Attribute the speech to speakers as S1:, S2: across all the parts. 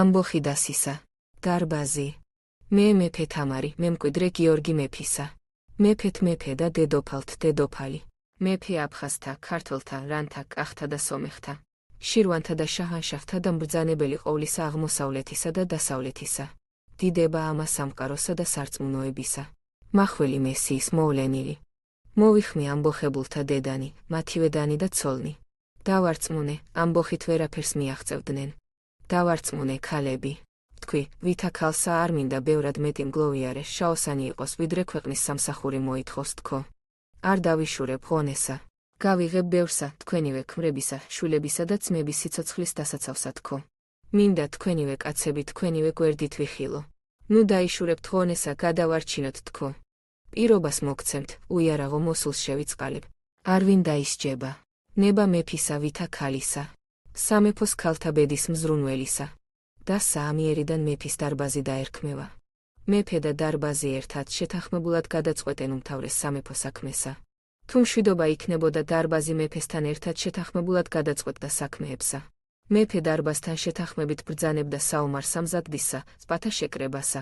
S1: ამბოხი დასისა. დარბაზი. მე მეფე თამარი, მემკვიდრე გიორგი მეფისა. მეფეთ მეფე და დედოფალთ დედოფალი. მეფე აფხაზთა, ქართველთა, რანთა, კახთა და სომეხთა. შირვანთა და შაჰანშაჰთა და მბრძანებელი ყოვლისა აღმოსავლეთისა და დასავლეთისა. დიდება ამა სამყაროსა და სარწმუნოებისა. მახვილი მესიის მოვლენილი. მოვიხმი ამბოხებულთა დედანი, მათივე დანი და ცოლნი. დავარწმუნე, ამბოხით ვერაფერს მიაღწევდნენ. დავარწმუნე ქალები. თქვი, ვითა ქალსა არ მინდა ბევრად მეტი მგლოვიარე შაოსანი იყოს, ვიდრე ქვეყნის სამსახური მოითხოვს თქო. არ დავიშურებ ღონესა. გავიღებ ბევრსა, თქვენივე ქმრებისა, შვილებისა და ძმების სიცოცხლის დასაცავსა თქო. მინდა თქვენივე კაცები თქვენივე გვერდით ვიხილო. ნუ დაიშურებთ ღონესა, გადავარჩინოთ თქო. პირობას მოგცემთ, უიარაღო მოსულს შევიწყალებ. არ ვინ დაისჯება. ნება მეფისა ვითა ქალისა. სამეფოს ქალთა ბედის მზრუნველისა. და საამიერიდან მეფის დარბაზი დაერქმევა. მეფე და დარბაზი ერთად შეთანხმებულად გადაწყვეტენ უმთავრეს სამეფო საქმესა. თუ მშვიდობა იქნებოდა დარბაზი მეფესთან ერთად შეთანხმებულად გადაწყვეტდა საქმეებსა. მეფე დარბაზთან შეთანხმებით ბრძანებდა საომარ სამზადისსა, სპათა შეკრებასა.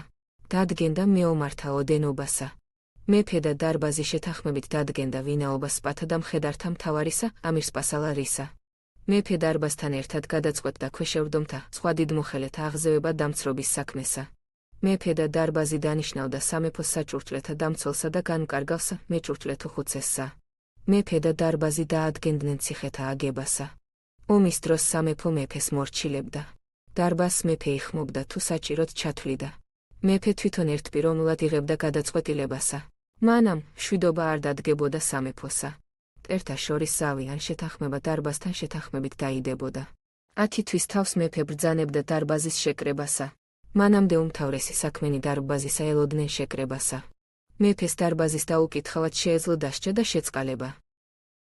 S1: დადგენდა მეომართა ოდენობასა. მეფე და დარბაზი შეთანხმებით დადგენდა ვინაობას სპათა და მხედართა მთავარისა, ამირსპასალარისა. მეფე დარბაზთან ერთად გადაწყვეტდა ქვეშევრდომთა, სხვა დიდმოხელეთა აღზევება დამცრობის საქმესა. მეფე და დარბაზი დანიშნავდა სამეფოს საჭურჭლეთა დამცველსა და განმკარგავსა, მეჭურჭლეთო ხუცესსა. მეფე და დარბაზი დაადგენდნენ ციხეთა აგებასა. ომის დროს სამეფო მეფეს მორჩილებდა. დარბაზს მეფე იხმობდა თუ საჭიროდ ჩათვლიდა. მეფე თვითონ ერთპიროვნულად იღებდა გადაწყვეტილებასა. მანამ მშვიდობა არ დადგებოდა სამეფოსა. მტერთა შორის ზავი ან შეთანხმება დარბაზთან შეთანხმებით დაიდებოდა. 10 თვის თავს მეფე ბრძანებდა დარბაზის შეკრებასა. მანამდე უმთავრესი საქმენი დარბაზისა ელოდნენ შეკრებასა. მეფეს დარბაზის დაუკითხავად შეეძლო დასჯა და შეწყალება.